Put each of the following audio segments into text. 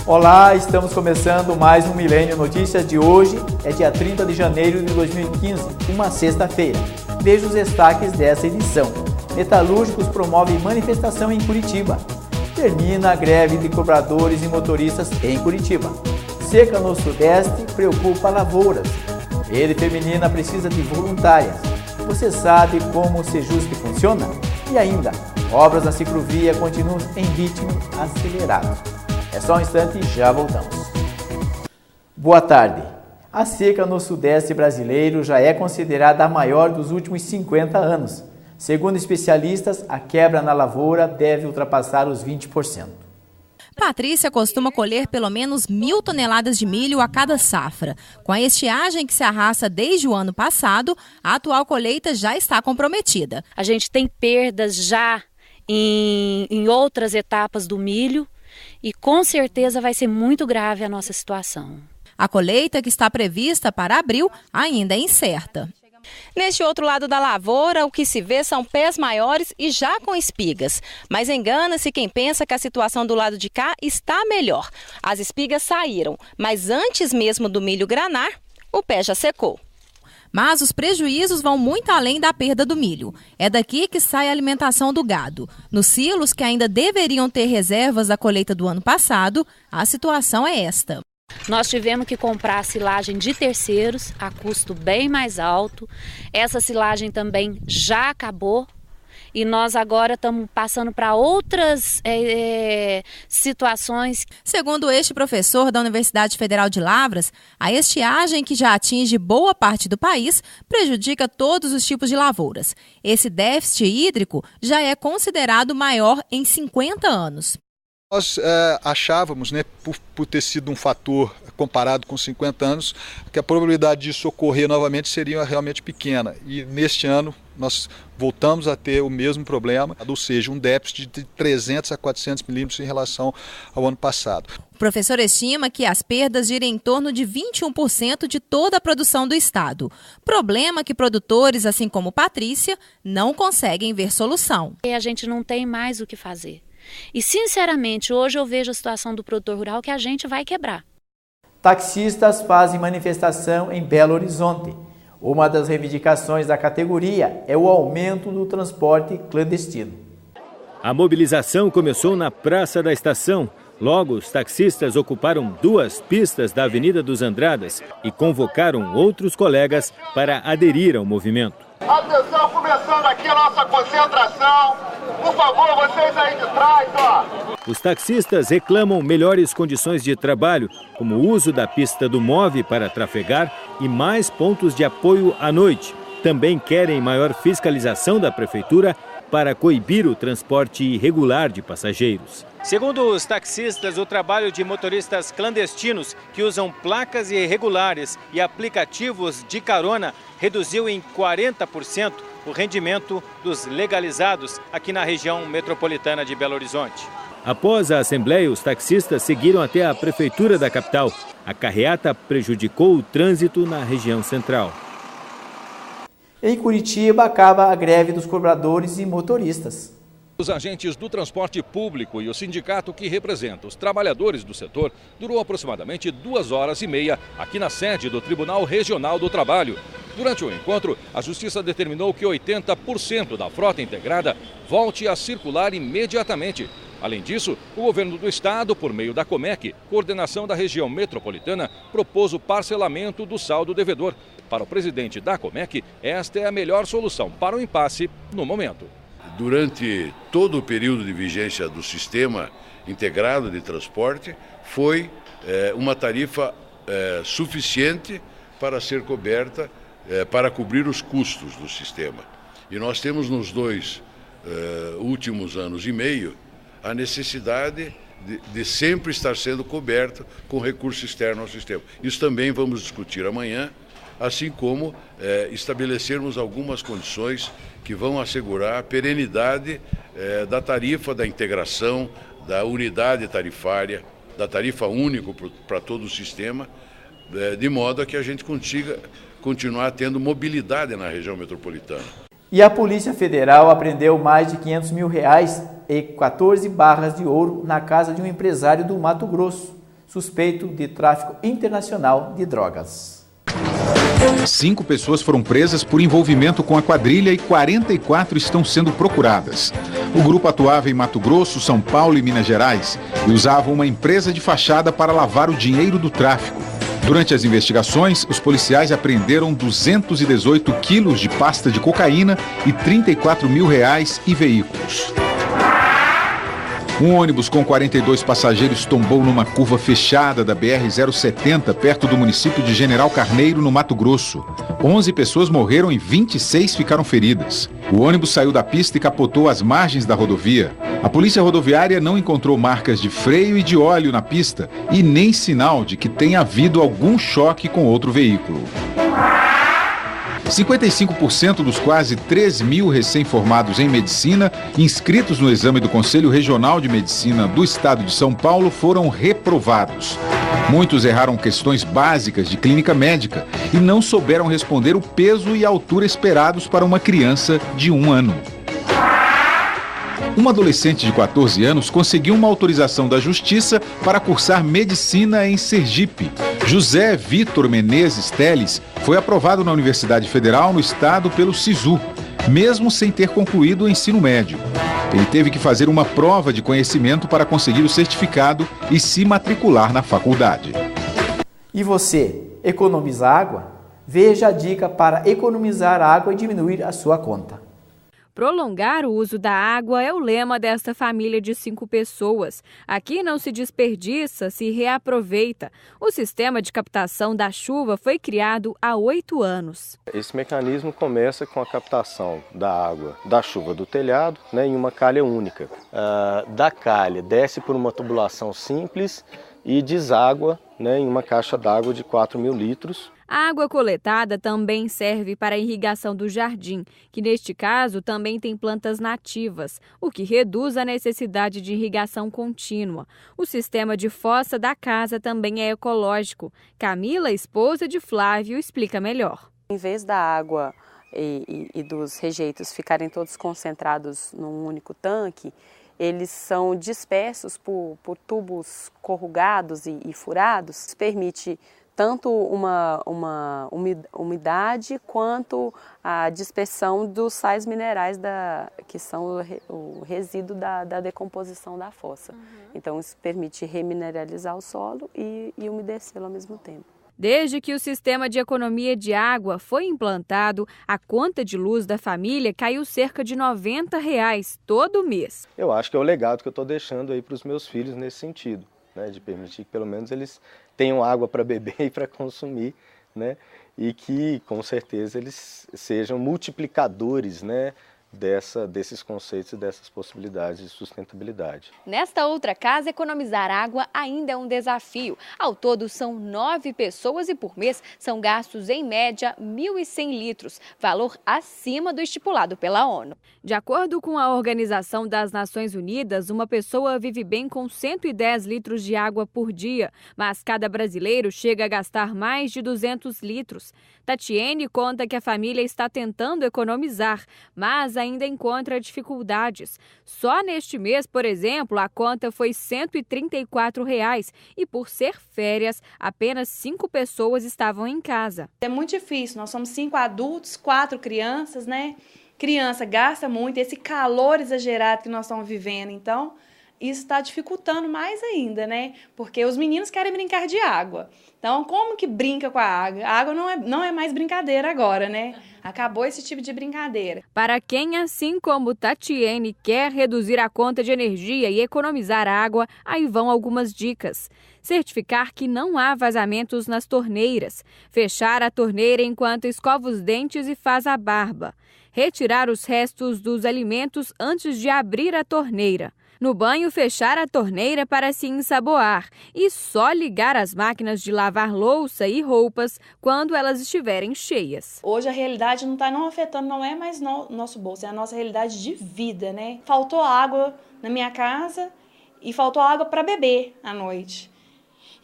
Olá, estamos começando mais um Milênio Notícias de hoje, é dia 30 de janeiro de 2015, uma sexta-feira. Veja os destaques dessa edição. Metalúrgicos promovem manifestação em Curitiba. Termina a greve de cobradores e motoristas em Curitiba. Seca no Sudeste preocupa lavouras. Rede feminina precisa de voluntárias. Você sabe como o Sejusc funciona? E ainda, obras na ciclovia continuam em ritmo acelerado. É só um instante e já voltamos. Boa tarde. A seca no Sudeste brasileiro já é considerada a maior dos últimos 50 anos. Segundo especialistas, a quebra na lavoura deve ultrapassar os 20%. Patrícia costuma colher pelo menos 1.000 toneladas de milho a cada safra. Com a estiagem que se arrasta desde o ano passado, a atual colheita já está comprometida. A gente tem perdas já em outras etapas do milho e com certeza vai ser muito grave a nossa situação. A colheita, que está prevista para abril, ainda é incerta. Neste outro lado da lavoura, o que se vê são pés maiores e já com espigas. Mas engana-se quem pensa que a situação do lado de cá está melhor. As espigas saíram, mas antes mesmo do milho granar, o pé já secou. Mas os prejuízos vão muito além da perda do milho. É daqui que sai a alimentação do gado. Nos silos, que ainda deveriam ter reservas da colheita do ano passado, a situação é esta. Nós tivemos que comprar silagem de terceiros a custo bem mais alto. Essa silagem também já acabou e nós agora estamos passando para outras situações. Segundo este professor da Universidade Federal de Lavras, a estiagem, que já atinge boa parte do país, prejudica todos os tipos de lavouras. Esse déficit hídrico já é considerado maior em 50 anos. Nós achávamos, por ter sido um fator comparado com 50 anos, que a probabilidade disso ocorrer novamente seria realmente pequena. E neste ano nós voltamos a ter o mesmo problema, ou seja, um déficit de 300 a 400 milímetros em relação ao ano passado. O professor estima que as perdas giram em torno de 21% de toda a produção do estado. Problema que produtores, assim como Patrícia, não conseguem ver solução. E a gente não tem mais o que fazer. E, sinceramente, hoje eu vejo a situação do produtor rural que a gente vai quebrar. Taxistas fazem manifestação em Belo Horizonte. Uma das reivindicações da categoria é o aumento do transporte clandestino. A mobilização começou na Praça da Estação. Logo, os taxistas ocuparam 2 pistas da Avenida dos Andradas e convocaram outros colegas para aderir ao movimento. Atenção, começando aqui a nossa concentração. Por favor, vocês aí de trás, ó. Os taxistas reclamam melhores condições de trabalho, como o uso da pista do MOVE para trafegar e mais pontos de apoio à noite. Também querem maior fiscalização da prefeitura para coibir o transporte irregular de passageiros. Segundo os taxistas, o trabalho de motoristas clandestinos que usam placas irregulares e aplicativos de carona reduziu em 40% o rendimento dos legalizados aqui na região metropolitana de Belo Horizonte. Após a assembleia, os taxistas seguiram até a prefeitura da capital. A carreata prejudicou o trânsito na região central. Em Curitiba, acaba a greve dos cobradores e motoristas. Os agentes do transporte público e o sindicato que representa os trabalhadores do setor durou aproximadamente 2h30 aqui na sede do Tribunal Regional do Trabalho. Durante o encontro, a Justiça determinou que 80% da frota integrada volte a circular imediatamente. Além disso, o governo do estado, por meio da Comec, coordenação da região metropolitana, propôs o parcelamento do saldo devedor. Para o presidente da Comec, esta é a melhor solução para o impasse no momento. Durante todo o período de vigência do sistema integrado de transporte, foi uma tarifa suficiente para ser coberta, para cobrir os custos do sistema. E nós temos nos 2 últimos anos e meio a necessidade de sempre estar sendo coberto com recurso externo ao sistema. Isso também vamos discutir amanhã, assim como estabelecermos algumas condições que vão assegurar a perenidade da tarifa, da integração, da unidade tarifária, da tarifa única para todo o sistema, de modo a que a gente consiga continuar tendo mobilidade na região metropolitana. E a Polícia Federal apreendeu mais de R$500 mil e 14 barras de ouro na casa de um empresário do Mato Grosso. suspeito de tráfico internacional de drogas. 5 pessoas foram presas por envolvimento com a quadrilha e 44 estão sendo procuradas. O grupo atuava em Mato Grosso, São Paulo e Minas Gerais e usava uma empresa de fachada para lavar o dinheiro do tráfico. Durante as investigações, os policiais apreenderam 218 quilos de pasta de cocaína e R$34 mil e veículos. Um ônibus com 42 passageiros tombou numa curva fechada da BR-070, perto do município de General Carneiro, no Mato Grosso. 11 pessoas morreram e 26 ficaram feridas. O ônibus saiu da pista e capotou às margens da rodovia. A polícia rodoviária não encontrou marcas de freio e de óleo na pista e nem sinal de que tenha havido algum choque com outro veículo. 55% dos quase 3 mil recém-formados em medicina inscritos no exame do Conselho Regional de Medicina do Estado de São Paulo foram reprovados. Muitos erraram questões básicas de clínica médica e não souberam responder o peso e a altura esperados para uma criança de 1 ano. Um adolescente de 14 anos conseguiu uma autorização da Justiça para cursar medicina em Sergipe. José Vitor Menezes Teles foi aprovado na Universidade Federal no Estado pelo SISU, mesmo sem ter concluído o ensino médio. Ele teve que fazer uma prova de conhecimento para conseguir o certificado e se matricular na faculdade. E você, economiza água? Veja a dica para economizar água e diminuir a sua conta. Prolongar o uso da água é o lema desta família de 5 pessoas. Aqui não se desperdiça, se reaproveita. O sistema de captação da chuva foi criado há 8 anos. Esse mecanismo começa com a captação da água da chuva do telhado, em uma calha única. Da calha desce por uma tubulação simples e deságua em uma caixa d'água de 4.000 litros. A água coletada também serve para a irrigação do jardim, que neste caso também tem plantas nativas, o que reduz a necessidade de irrigação contínua. O sistema de fossa da casa também é ecológico. Camila, esposa de Flávio, explica melhor. Em vez da água e dos rejeitos ficarem todos concentrados num único tanque, eles são dispersos por tubos corrugados e furados. Isso permite tanto uma umidade quanto a dispersão dos sais minerais que são o resíduo da decomposição da fossa. Então isso permite remineralizar o solo e umedecê-lo ao mesmo tempo. Desde que o sistema de economia de água foi implantado, a conta de luz da família caiu cerca de R$90 todo mês. Eu acho que é o legado que eu estou deixando aí para os meus filhos nesse sentido, de permitir que pelo menos eles tenham água para beber e para consumir, e que com certeza eles sejam multiplicadores, desses conceitos e dessas possibilidades de sustentabilidade. Nesta outra casa, economizar água ainda é um desafio. Ao todo, são 9 pessoas e por mês são gastos, em média, 1.100 litros, valor acima do estipulado pela ONU. De acordo com a Organização das Nações Unidas, uma pessoa vive bem com 110 litros de água por dia, mas cada brasileiro chega a gastar mais de 200 litros. Tatiene conta que a família está tentando economizar, mas ainda encontra dificuldades. Só neste mês, por exemplo, a conta foi R$ 134 e por ser férias, apenas 5 pessoas estavam em casa. É muito difícil, nós somos 5 adultos, 4 crianças, Criança gasta muito, esse calor exagerado que nós estamos vivendo, então isso está dificultando mais ainda, Porque os meninos querem brincar de água. Então, como que brinca com a água? A água não é mais brincadeira agora, Acabou esse tipo de brincadeira. Para quem, assim como Tatiene, quer reduzir a conta de energia e economizar água, aí vão algumas dicas. Certificar que não há vazamentos nas torneiras. Fechar a torneira enquanto escova os dentes e faz a barba. Retirar os restos dos alimentos antes de abrir a torneira. No banho, fechar a torneira para se ensaboar e só ligar as máquinas de lavar louça e roupas quando elas estiverem cheias. Hoje a realidade não está afetando, não é mais nosso bolso, é a nossa realidade de vida, Faltou água na minha casa e faltou água para beber à noite.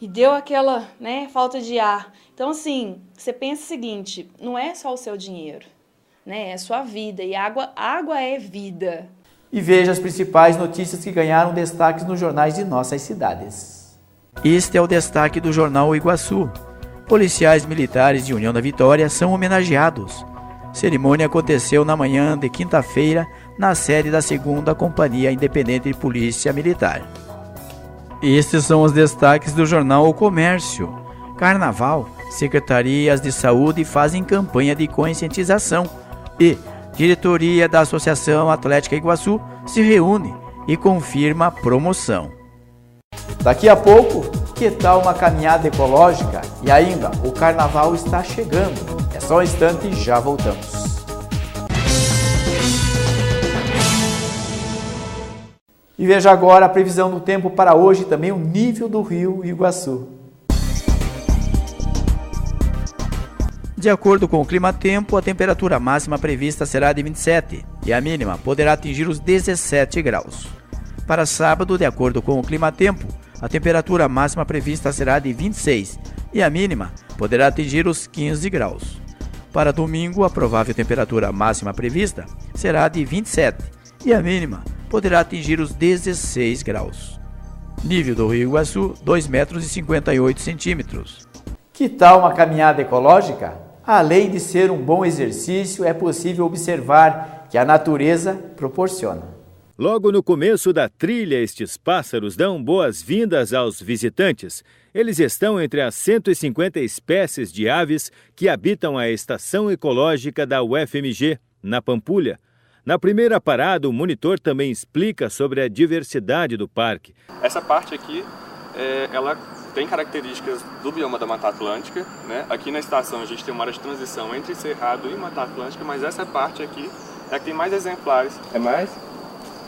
E deu aquela, falta de ar. Então, assim, você pensa o seguinte, não é só o seu dinheiro, é a sua vida. E água é vida. E veja as principais notícias que ganharam destaques nos jornais de nossas cidades. Este é o destaque do jornal O Iguaçu. Policiais militares de União da Vitória são homenageados. Cerimônia aconteceu na manhã de quinta-feira na sede da 2ª Companhia Independente de Polícia Militar. Estes são os destaques do jornal O Comércio. Carnaval, secretarias de saúde fazem campanha de conscientização e diretoria da Associação Atlética Iguaçu se reúne e confirma a promoção. Daqui a pouco, que tal uma caminhada ecológica? E ainda, o carnaval está chegando. É só um instante e já voltamos. E veja agora a previsão do tempo para hoje e também o nível do rio Iguaçu. De acordo com o clima-tempo, a temperatura máxima prevista será de 27 e a mínima poderá atingir os 17 graus. Para sábado, de acordo com o clima-tempo, a temperatura máxima prevista será de 26 e a mínima poderá atingir os 15 graus. Para domingo, a provável temperatura máxima prevista será de 27 e a mínima poderá atingir os 16 graus. Nível do rio Iguaçu, 2,58 metros. Que tal uma caminhada ecológica? Além de ser um bom exercício, é possível observar que a natureza proporciona. Logo no começo da trilha, estes pássaros dão boas-vindas aos visitantes. Eles estão entre as 150 espécies de aves que habitam a estação ecológica da UFMG, na Pampulha. Na primeira parada, o monitor também explica sobre a diversidade do parque. Essa parte aqui, ela tem características do bioma da Mata Atlântica, né? Aqui na estação a gente tem uma área de transição entre Cerrado e Mata Atlântica, mas essa parte aqui é a que tem mais exemplares, é mais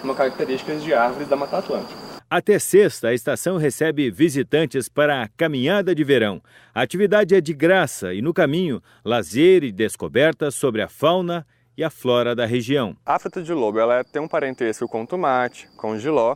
uma característica de árvores da Mata Atlântica. Até sexta, a estação recebe visitantes para a caminhada de verão. A atividade é de graça e no caminho, lazer e descobertas sobre a fauna e a flora da região. A fruta de lobo, ela tem um parentesco com o tomate, com o jiló,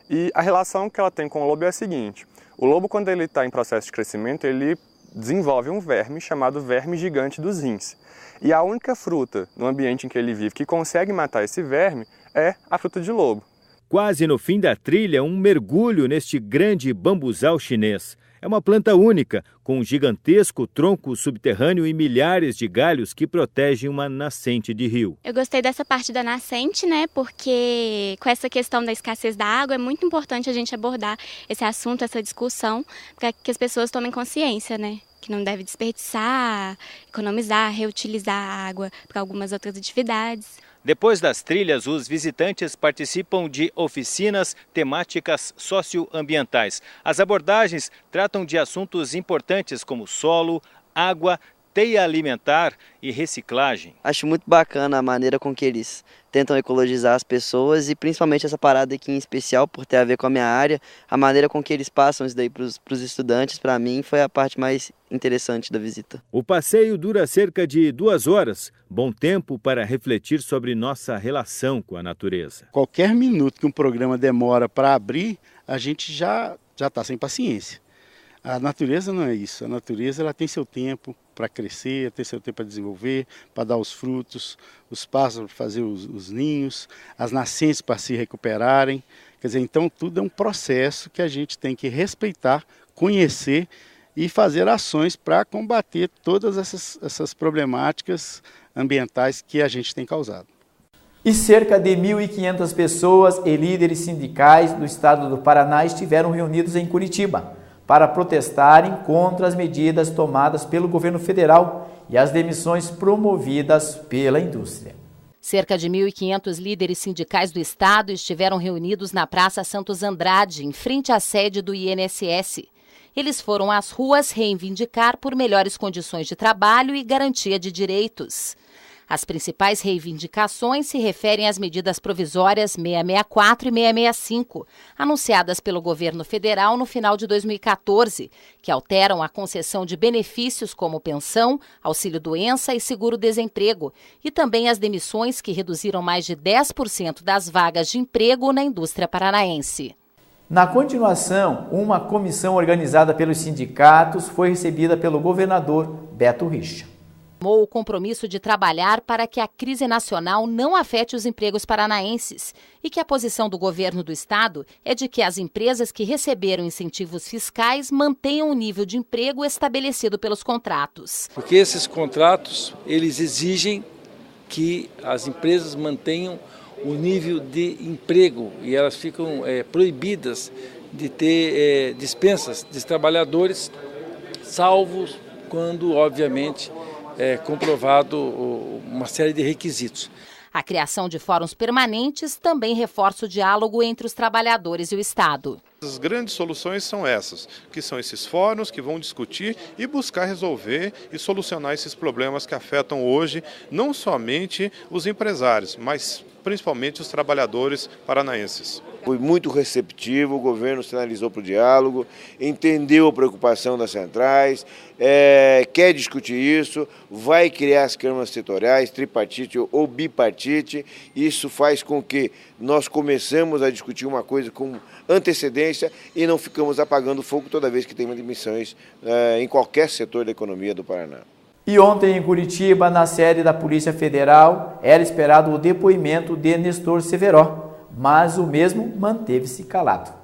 e a relação que ela tem com o lobo é a seguinte: o lobo, quando ele está em processo de crescimento, ele desenvolve um verme chamado verme gigante dos rins. E a única fruta no ambiente em que ele vive que consegue matar esse verme é a fruta de lobo. Quase no fim da trilha, um mergulho neste grande bambuzal chinês. É uma planta única, com um gigantesco tronco subterrâneo e milhares de galhos que protegem uma nascente de rio. Eu gostei dessa parte da nascente, né? Porque com essa questão da escassez da água é muito importante a gente abordar esse assunto, essa discussão, para que as pessoas tomem consciência, né? Que não deve desperdiçar, economizar, reutilizar a água para algumas outras atividades. Depois das trilhas, os visitantes participam de oficinas temáticas socioambientais. As abordagens tratam de assuntos importantes como solo, água, teia alimentar e reciclagem. Acho muito bacana a maneira com que eles tentam ecologizar as pessoas e principalmente essa parada aqui em especial, por ter a ver com a minha área, a maneira com que eles passam isso daí para os estudantes, para mim, foi a parte mais interessante da visita. O passeio dura cerca de 2 horas, bom tempo para refletir sobre nossa relação com a natureza. Qualquer minuto que um programa demora para abrir, a gente já está sem paciência. A natureza não é isso, a natureza ela tem seu tempo para crescer, tem seu tempo para desenvolver, para dar os frutos, os pássaros para fazer os ninhos, as nascentes para se recuperarem. Quer dizer, então tudo é um processo que a gente tem que respeitar, conhecer e fazer ações para combater todas essas problemáticas ambientais que a gente tem causado. E cerca de 1.500 pessoas e líderes sindicais do estado do Paraná estiveram reunidos em Curitiba para protestarem contra as medidas tomadas pelo governo federal e as demissões promovidas pela indústria. Cerca de 1.500 líderes sindicais do estado estiveram reunidos na Praça Santos Andrade, em frente à sede do INSS. Eles foram às ruas reivindicar por melhores condições de trabalho e garantia de direitos. As principais reivindicações se referem às medidas provisórias 664 e 665, anunciadas pelo governo federal no final de 2014, que alteram a concessão de benefícios como pensão, auxílio-doença e seguro-desemprego, e também as demissões que reduziram mais de 10% das vagas de emprego na indústria paranaense. Na continuação, uma comissão organizada pelos sindicatos foi recebida pelo governador Beto Richa. O compromisso de trabalhar para que a crise nacional não afete os empregos paranaenses e que a posição do governo do estado é de que as empresas que receberam incentivos fiscais mantenham o nível de emprego estabelecido pelos contratos. Porque esses contratos, eles exigem que as empresas mantenham o nível de emprego e elas ficam proibidas de ter dispensas de trabalhadores, salvos quando, obviamente, é comprovado uma série de requisitos. A criação de fóruns permanentes também reforça o diálogo entre os trabalhadores e o Estado. As grandes soluções são essas, que são esses fóruns que vão discutir e buscar resolver e solucionar esses problemas que afetam hoje não somente os empresários, mas principalmente os trabalhadores paranaenses. Foi muito receptivo, o governo sinalizou para o diálogo, entendeu a preocupação das centrais, quer discutir isso, vai criar as câmaras setoriais, tripartite ou bipartite. Isso faz com que nós começamos a discutir uma coisa com antecedência e não ficamos apagando fogo toda vez que tem demissões em qualquer setor da economia do Paraná. E ontem em Curitiba, na sede da Polícia Federal, era esperado o depoimento de Nestor Severo, mas o mesmo manteve-se calado.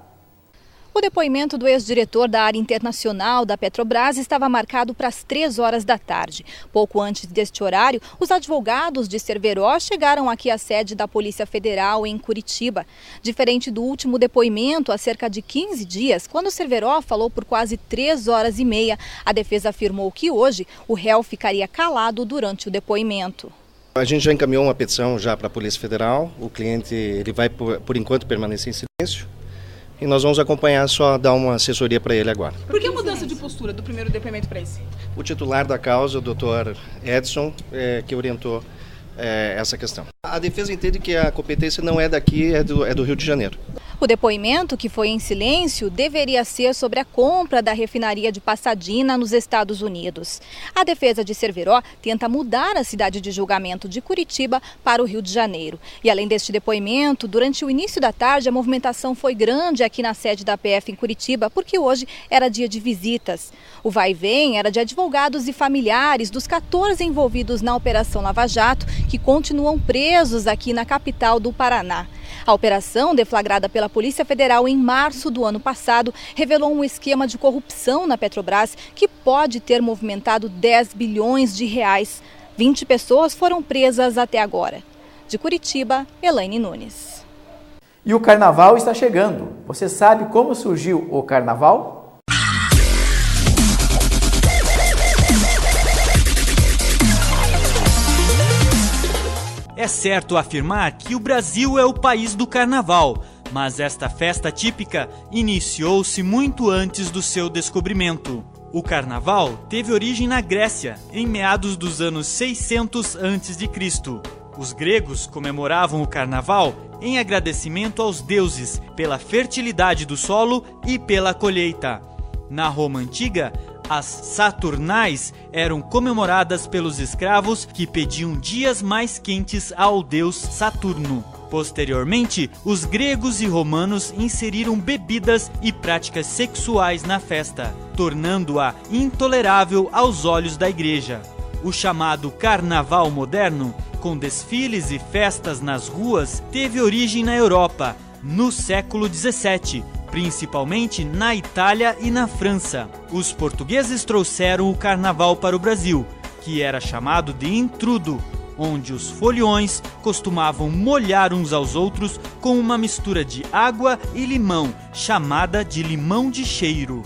O depoimento do ex-diretor da área internacional da Petrobras estava marcado para as 3 horas da tarde. Pouco antes deste horário, os advogados de Severo chegaram aqui à sede da Polícia Federal em Curitiba. Diferente do último depoimento, há cerca de 15 dias, quando Severo falou por quase 3 horas e meia, a defesa afirmou que hoje o réu ficaria calado durante o depoimento. A gente já encaminhou uma petição já para a Polícia Federal. O cliente ele vai, por enquanto, permanecer em silêncio. E nós vamos acompanhar, só dar uma assessoria para ele agora. Por que a mudança de postura do primeiro depoimento para esse? O titular da causa, o Dr. Edson, que orientou essa questão. A defesa entende que a competência não é daqui, é do Rio de Janeiro. O depoimento, que foi em silêncio, deveria ser sobre a compra da refinaria de Pasadena, nos Estados Unidos. A defesa de Severo tenta mudar a cidade de julgamento de Curitiba para o Rio de Janeiro. E além deste depoimento, durante o início da tarde, a movimentação foi grande aqui na sede da PF em Curitiba, porque hoje era dia de visitas. O vai e vem era de advogados e familiares dos 14 envolvidos na Operação Lava Jato, que continuam presos aqui na capital do Paraná. A operação, deflagrada pela Polícia Federal em março do ano passado, revelou um esquema de corrupção na Petrobras que pode ter movimentado 10 bilhões de reais. 20 pessoas foram presas até agora. De Curitiba, Elaine Nunes. E o carnaval está chegando. Você sabe como surgiu o carnaval? É certo afirmar que o Brasil é o país do carnaval, mas esta festa típica iniciou-se muito antes do seu descobrimento. O carnaval teve origem na Grécia, em meados dos anos 600 a.C. Os gregos comemoravam o carnaval em agradecimento aos deuses pela fertilidade do solo e pela colheita. Na Roma antiga, as Saturnais eram comemoradas pelos escravos que pediam dias mais quentes ao deus Saturno. Posteriormente, os gregos e romanos inseriram bebidas e práticas sexuais na festa, tornando-a intolerável aos olhos da igreja. O chamado Carnaval moderno, com desfiles e festas nas ruas, teve origem na Europa, no século XVII, principalmente na Itália e na França. Os portugueses trouxeram o carnaval para o Brasil, que era chamado de intrudo, onde os foliões costumavam molhar uns aos outros com uma mistura de água e limão, chamada de limão de cheiro.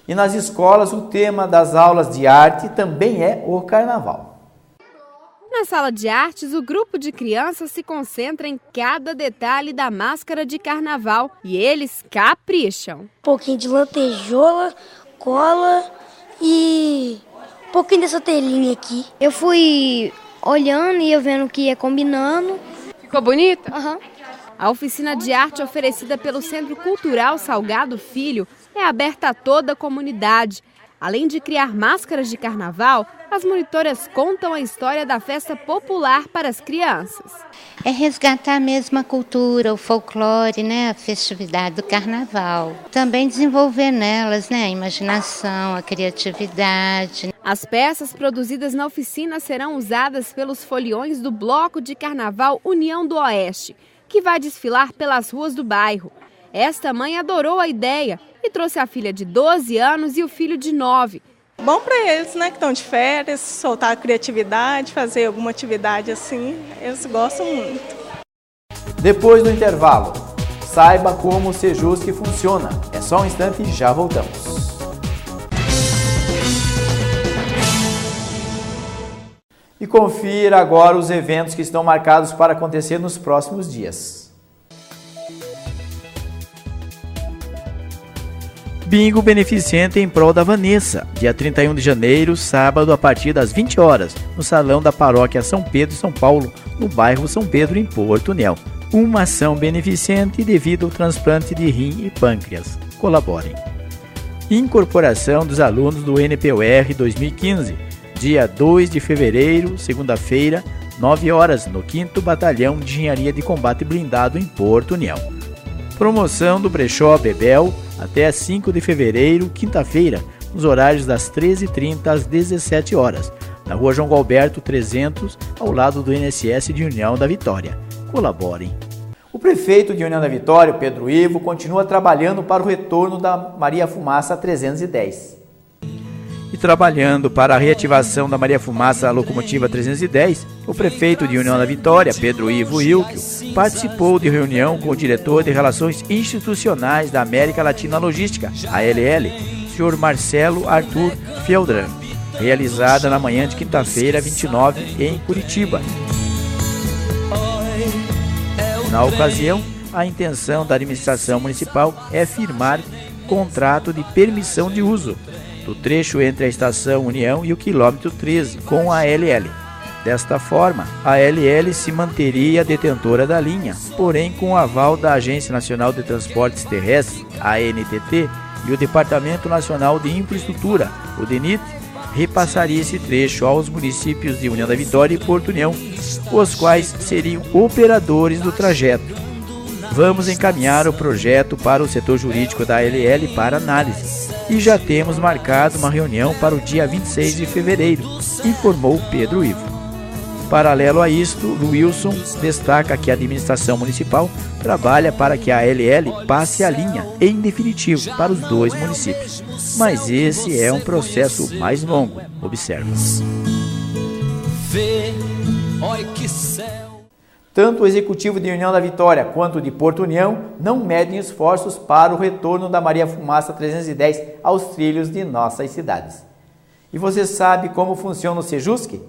E nas escolas, o tema das aulas de arte também é o carnaval. Na sala de artes, o grupo de crianças se concentra em cada detalhe da máscara de carnaval e eles capricham. Um pouquinho de lantejola, cola e um pouquinho dessa telinha aqui. Eu fui olhando e eu vendo que ia combinando. Ficou bonita? Aham. A oficina de arte oferecida pelo Centro Cultural Salgado Filho é aberta a toda a comunidade. Além de criar máscaras de carnaval, as monitoras contam a história da festa popular para as crianças. É resgatar mesmo a cultura, o folclore, né, a festividade do carnaval. Também desenvolver nelas, né, a imaginação, a criatividade. As peças produzidas na oficina serão usadas pelos foliões do Bloco de Carnaval União do Oeste, que vai desfilar pelas ruas do bairro. Esta mãe adorou a ideia e trouxe a filha de 12 anos e o filho de 9. Bom para eles, né, que estão de férias, soltar a criatividade, fazer alguma atividade assim, eles gostam muito. Depois do intervalo, saiba como o Sejusc funciona. É só um instante e já voltamos. E confira agora os eventos que estão marcados para acontecer nos próximos dias. Bingo beneficente em prol da Vanessa, dia 31 de janeiro, sábado, a partir das 20 horas, no Salão da Paróquia São Pedro, São Paulo, no bairro São Pedro, em Porto União. Uma ação beneficente devido ao transplante de rim e pâncreas. Colaborem. Incorporação dos alunos do NPUR 2015, dia 2 de fevereiro, segunda-feira, 9 horas, no 5º Batalhão de Engenharia de Combate Blindado, em Porto União. Promoção do Brechó Bebel, até 5 de fevereiro, quinta-feira, nos horários das 13h30 às 17 horas, na Rua João Galberto 300, ao lado do INSS de União da Vitória. Colaborem. O prefeito de União da Vitória, Pedro Ivo, continua trabalhando para o retorno da Maria Fumaça 310. E trabalhando para a reativação da Maria Fumaça locomotiva 310, o prefeito de União da Vitória, Pedro Ivo Ilquio, participou de reunião com o diretor de Relações Institucionais da América Latina Logística, ALL, Sr. Marcelo Arthur Feldran, realizada na manhã de quinta-feira, 29, em Curitiba. Na ocasião, a intenção da administração municipal é firmar contrato de permissão de uso do trecho entre a Estação União e o quilômetro 13 com a ALL. Desta forma, a ALL se manteria detentora da linha, porém com o aval da Agência Nacional de Transportes Terrestres, ANTT, e o Departamento Nacional de Infraestrutura, o DENIT, repassaria esse trecho aos municípios de União da Vitória e Porto União, os quais seriam operadores do trajeto. Vamos encaminhar o projeto para o setor jurídico da ALL para análise e já temos marcado uma reunião para o dia 26 de fevereiro, informou Pedro Ivo. Paralelo a isto, Wilson destaca que a administração municipal trabalha para que a ALL passe a linha, em definitivo, para os dois municípios. Mas esse é um processo mais longo, observa. Tanto o executivo de União da Vitória quanto o de Porto União não medem esforços para o retorno da Maria Fumaça 310 aos trilhos de nossas cidades. E você sabe como funciona o Sejusc?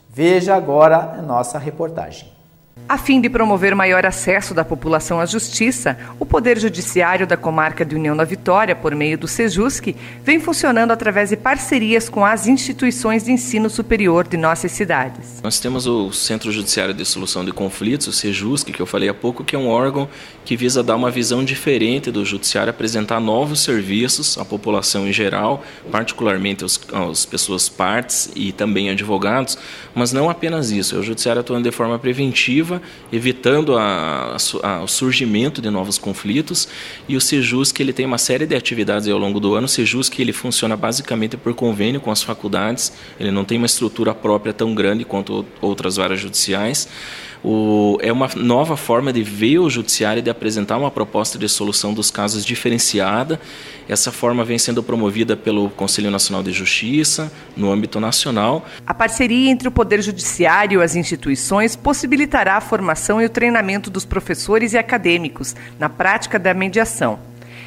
Veja agora a nossa reportagem. A fim de promover maior acesso da população à justiça, o Poder Judiciário da Comarca de União da Vitória, por meio do Sejusc, vem funcionando através de parcerias com as instituições de ensino superior de nossas cidades. Nós temos o Centro Judiciário de Solução de Conflitos, o Sejusc, que eu falei há pouco, que é um órgão que visa dar uma visão diferente do judiciário, apresentar novos serviços à população em geral, particularmente às pessoas partes e também advogados, mas não apenas isso, é o judiciário atuando de forma preventiva, evitando o surgimento de novos conflitos, e o Sejusc ele tem uma série de atividades ao longo do ano. O Sejusc ele funciona basicamente por convênio com as faculdades, ele não tem uma estrutura própria tão grande quanto outras varas judiciais. É uma nova forma de ver o judiciário e de apresentar uma proposta de solução dos casos diferenciada. Essa forma vem sendo promovida pelo Conselho Nacional de Justiça, no âmbito nacional. A parceria entre o Poder Judiciário e as instituições possibilitará a formação e o treinamento dos professores e acadêmicos na prática da mediação,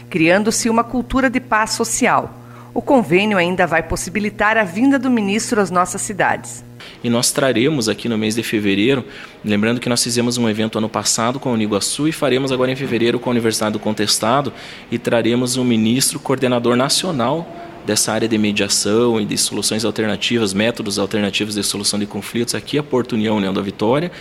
criando-se uma cultura de paz social. O convênio ainda vai possibilitar a vinda do ministro às nossas cidades. E nós traremos aqui no mês de fevereiro, lembrando que nós fizemos um evento ano passado com a Uniguaçu e faremos agora em fevereiro com a Universidade do Contestado, e traremos um ministro coordenador nacional dessa área de mediação e de soluções alternativas, métodos alternativos de solução de conflitos aqui a Porto União, União da Vitória,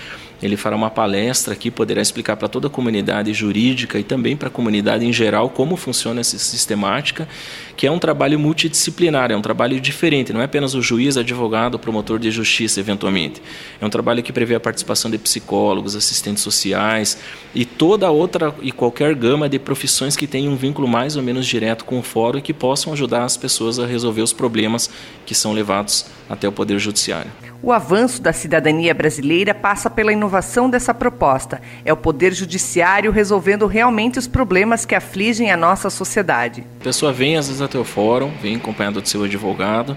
ele fará uma palestra aqui, poderá explicar para toda a comunidade jurídica e também para a comunidade em geral como funciona essa sistemática, que é um trabalho multidisciplinar, é um trabalho diferente, não é apenas o juiz, advogado, promotor de justiça, eventualmente. É um trabalho que prevê a participação de psicólogos, assistentes sociais e toda outra e qualquer gama de profissões que tenham um vínculo mais ou menos direto com o fórum e que possam ajudar as pessoas a resolver os problemas que são levados até o Poder Judiciário. O avanço da cidadania brasileira passa pela inovação dessa proposta. É o Poder Judiciário resolvendo realmente os problemas que afligem a nossa sociedade. A pessoa vem às vezes até o fórum, vem acompanhado do seu advogado,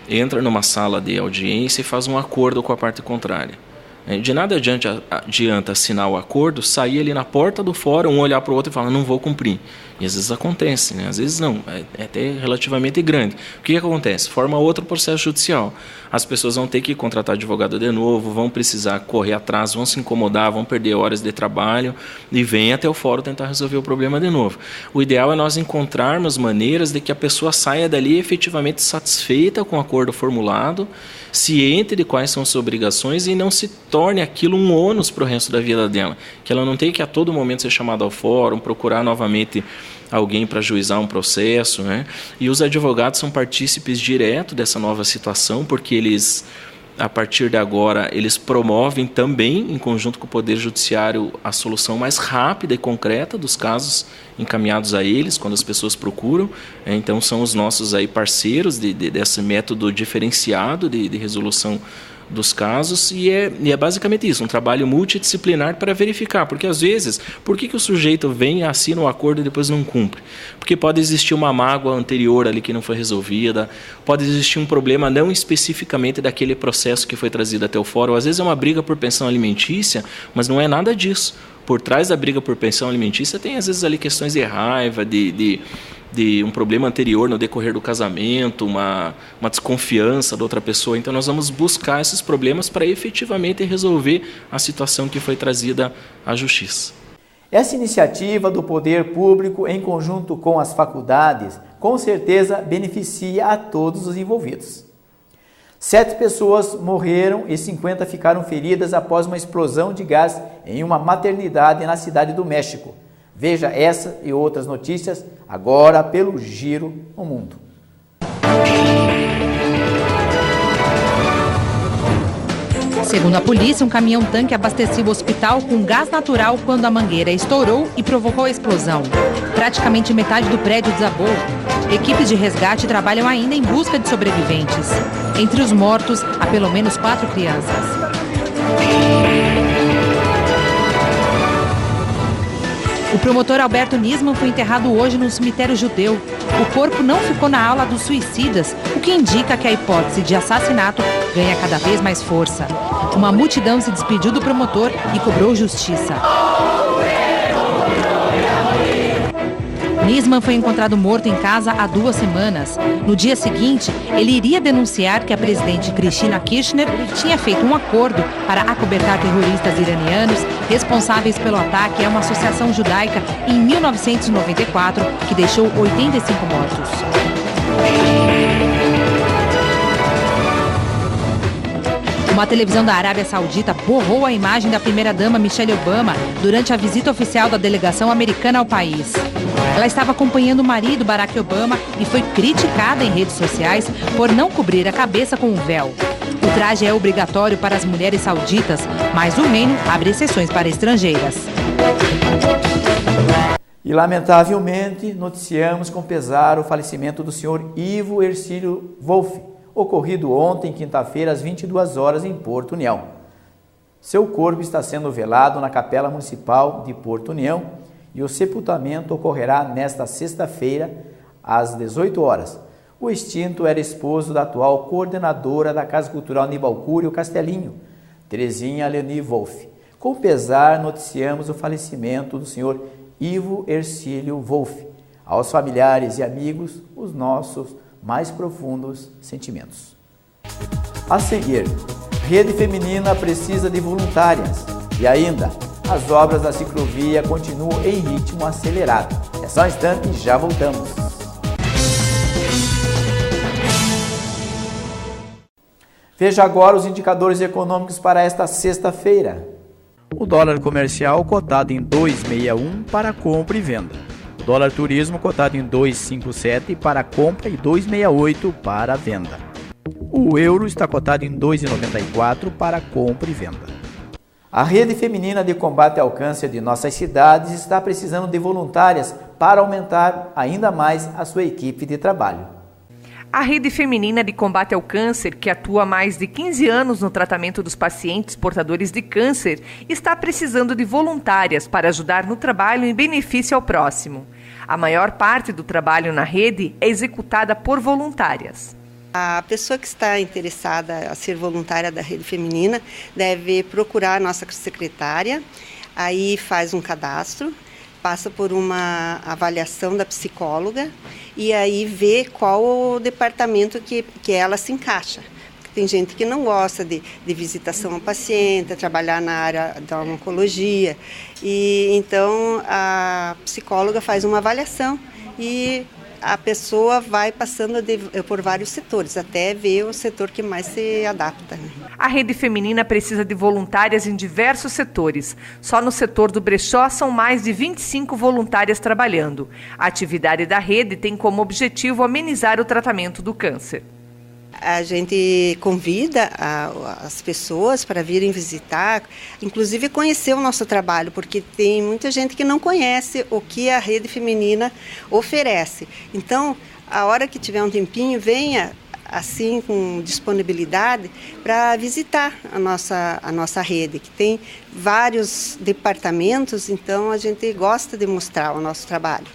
entra numa sala de audiência e faz um acordo com a parte contrária. De nada adianta assinar o acordo, sair ali na porta do fórum, um olhar para o outro e falar, não vou cumprir. E às vezes acontece, né? Às vezes não, é até relativamente grande. O que acontece? Forma outro processo judicial. As pessoas vão ter que contratar advogado de novo, vão precisar correr atrás, vão se incomodar, vão perder horas de trabalho e vêm até o fórum tentar resolver o problema de novo. O ideal é nós encontrarmos maneiras de que a pessoa saia dali efetivamente satisfeita com o acordo formulado, ciente de quais são suas obrigações e não se torne aquilo um ônus para o resto da vida dela. Que ela não tenha que a todo momento ser chamada ao fórum, procurar novamente alguém para ajuizar um processo, né? E os advogados são partícipes direto dessa nova situação, porque eles, a partir de agora, eles promovem também, em conjunto com o Poder Judiciário, a solução mais rápida e concreta dos casos encaminhados a eles, quando as pessoas procuram. Então, são os nossos aí parceiros desse método diferenciado de resolução dos casos, e é basicamente isso, um trabalho multidisciplinar para verificar, porque às vezes, por que o sujeito vem, assina o acordo e depois não cumpre? Porque pode existir uma mágoa anterior ali que não foi resolvida, pode existir um problema não especificamente daquele processo que foi trazido até o fórum, às vezes é uma briga por pensão alimentícia, mas não é nada disso. Por trás da briga por pensão alimentícia tem às vezes ali questões de raiva, de um problema anterior no decorrer do casamento, uma desconfiança da outra pessoa. Então nós vamos buscar esses problemas para efetivamente resolver a situação que foi trazida à Justiça. Essa iniciativa do poder público, em conjunto com as faculdades, com certeza beneficia a todos os envolvidos. 7 pessoas morreram e 50 ficaram feridas após uma explosão de gás em uma maternidade na Cidade do México. Veja essa e outras notícias agora pelo Giro no Mundo. Segundo a polícia, um caminhão-tanque abastecia o hospital com gás natural quando a mangueira estourou e provocou a explosão. Praticamente metade do prédio desabou. Equipes de resgate trabalham ainda em busca de sobreviventes. Entre os mortos, há pelo menos 4 crianças. O promotor Alberto Nisman foi enterrado hoje no cemitério judeu. O corpo não ficou na ala dos suicidas, o que indica que a hipótese de assassinato ganha cada vez mais força. Uma multidão se despediu do promotor e cobrou justiça. Nisman foi encontrado morto em casa há 2 semanas. No dia seguinte, ele iria denunciar que a presidente Cristina Kirchner tinha feito um acordo para acobertar terroristas iranianos responsáveis pelo ataque a uma associação judaica em 1994, que deixou 85 mortos. Uma televisão da Arábia Saudita borrou a imagem da primeira-dama Michelle Obama durante a visita oficial da delegação americana ao país. Ela estava acompanhando o marido, Barack Obama, e foi criticada em redes sociais por não cobrir a cabeça com um véu. O traje é obrigatório para as mulheres sauditas, mas o reino abre exceções para estrangeiras. E, lamentavelmente, noticiamos com pesar o falecimento do senhor Ivo Ercílio Wolff, ocorrido ontem, quinta-feira, às 22 horas, em Porto União. Seu corpo está sendo velado na Capela Municipal de Porto União e o sepultamento ocorrerá nesta sexta-feira, às 18 horas. O extinto era esposo da atual coordenadora da Casa Cultural Aníbal Cury, o Castelinho, Terezinha Leoni Wolff. Com pesar, noticiamos o falecimento do senhor Ivo Ercílio Wolff. Aos familiares e amigos, os nossos mais profundos sentimentos. A seguir, Rede Feminina precisa de voluntárias. E ainda, as obras da ciclovia continuam em ritmo acelerado. É só um instante e já voltamos. Veja agora os indicadores econômicos para esta sexta-feira. O dólar comercial cotado em 2,61 para compra e venda. O dólar turismo cotado em 2,57 para compra e 2,68 para venda. O euro está cotado em 2,94 para compra e venda. A Rede Feminina de Combate ao Câncer de nossas cidades está precisando de voluntárias para aumentar ainda mais a sua equipe de trabalho. A Rede Feminina de Combate ao Câncer, que atua há mais de 15 anos no tratamento dos pacientes portadores de câncer, está precisando de voluntárias para ajudar no trabalho em benefício ao próximo. A maior parte do trabalho na rede é executada por voluntárias. A pessoa que está interessada a ser voluntária da Rede Feminina deve procurar a nossa secretária, aí faz um cadastro, passa por uma avaliação da psicóloga e aí vê qual o departamento que ela se encaixa. Tem gente que não gosta de visitação ao paciente, trabalhar na área da oncologia, e então a psicóloga faz uma avaliação e a pessoa vai passando por vários setores, até ver o setor que mais se adapta. A Rede Feminina precisa de voluntárias em diversos setores. Só no setor do brechó são mais de 25 voluntárias trabalhando. A atividade da rede tem como objetivo amenizar o tratamento do câncer. A gente convida as pessoas para virem visitar, inclusive conhecer o nosso trabalho, porque tem muita gente que não conhece o que a Rede Feminina oferece. Então, a hora que tiver um tempinho, venha assim com disponibilidade para visitar a nossa rede, que tem vários departamentos, então a gente gosta de mostrar o nosso trabalho.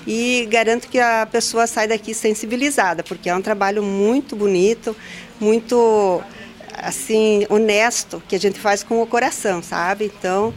E garanto que a pessoa sai daqui sensibilizada, porque é um trabalho muito bonito, muito assim, honesto, que a gente faz com o coração, sabe? Então,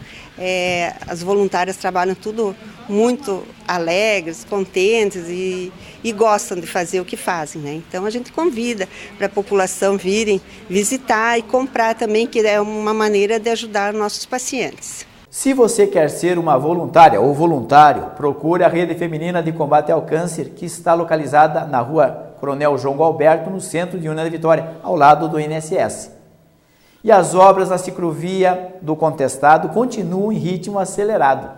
as voluntárias trabalham tudo muito alegres, contentes e gostam de fazer o que fazem, né? Então, a gente convida para a população virem visitar e comprar também, que é uma maneira de ajudar nossos pacientes. Se você quer ser uma voluntária ou voluntário, procure a Rede Feminina de Combate ao Câncer, que está localizada na rua Coronel João Galberto, no centro de União da Vitória, ao lado do INSS. E as obras da ciclovia do Contestado continuam em ritmo acelerado.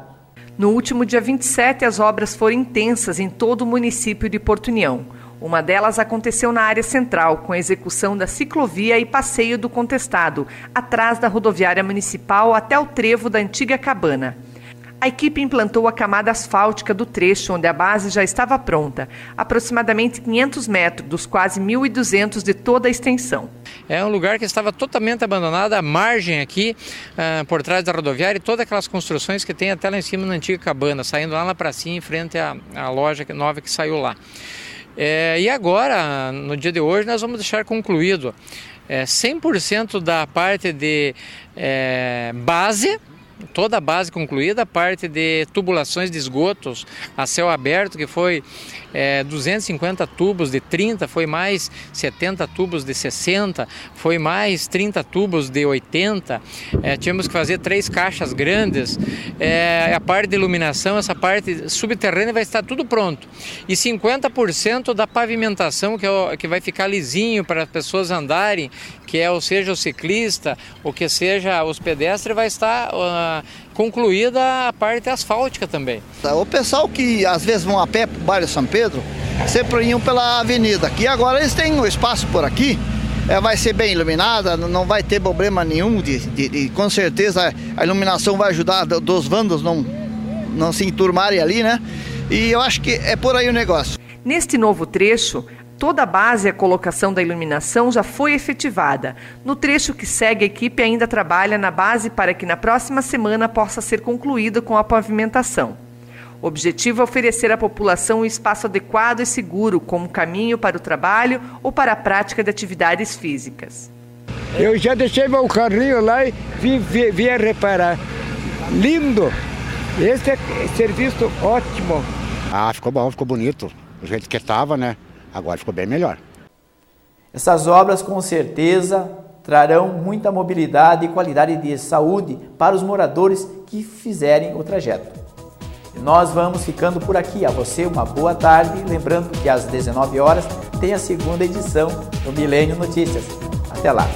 No último dia 27, as obras foram intensas em todo o município de Porto União. Uma delas aconteceu na área central, com a execução da ciclovia e passeio do Contestado, atrás da rodoviária municipal até o trevo da antiga cabana. A equipe implantou a camada asfáltica do trecho, onde a base já estava pronta, aproximadamente 500 metros, dos quase 1.200 de toda a extensão. É um lugar que estava totalmente abandonado, a margem aqui, por trás da rodoviária, e todas aquelas construções que tem até lá em cima na antiga cabana, saindo lá na pracinha, em frente à loja nova que saiu lá. E agora, no dia de hoje, nós vamos deixar concluído 100% da parte de base, toda a base concluída, a parte de tubulações de esgotos a céu aberto, que foi 250 tubos de 30, foi mais 70 tubos de 60, foi mais 30 tubos de 80, tínhamos que fazer 3 caixas grandes, a parte de iluminação, essa parte subterrânea vai estar tudo pronto, e 50% da pavimentação que vai ficar lisinho para as pessoas andarem, ou seja o ciclista, ou que seja os pedestres, vai estar concluída a parte asfáltica também. O pessoal que às vezes vão a pé para o bairro São Pedro, sempre iam pela avenida, que agora eles têm um espaço por aqui, vai ser bem iluminada, não vai ter problema nenhum, com certeza a iluminação vai ajudar dos vândalos não se enturmarem ali, né? E eu acho que é por aí o negócio. Neste novo trecho, toda a base e a colocação da iluminação já foi efetivada. No trecho que segue, a equipe ainda trabalha na base para que na próxima semana possa ser concluída com a pavimentação. O objetivo é oferecer à população um espaço adequado e seguro, como caminho para o trabalho ou para a prática de atividades físicas. Eu já deixei meu carrinho lá e vim reparar. Lindo! Esse é serviço ótimo. Ficou bom, ficou bonito. Do jeito que estava, né? Agora ficou bem melhor. Essas obras com certeza trarão muita mobilidade e qualidade de saúde para os moradores que fizerem o trajeto. E nós vamos ficando por aqui. A você uma boa tarde, lembrando que às 19 horas tem a segunda edição do Milênio Notícias. Até lá!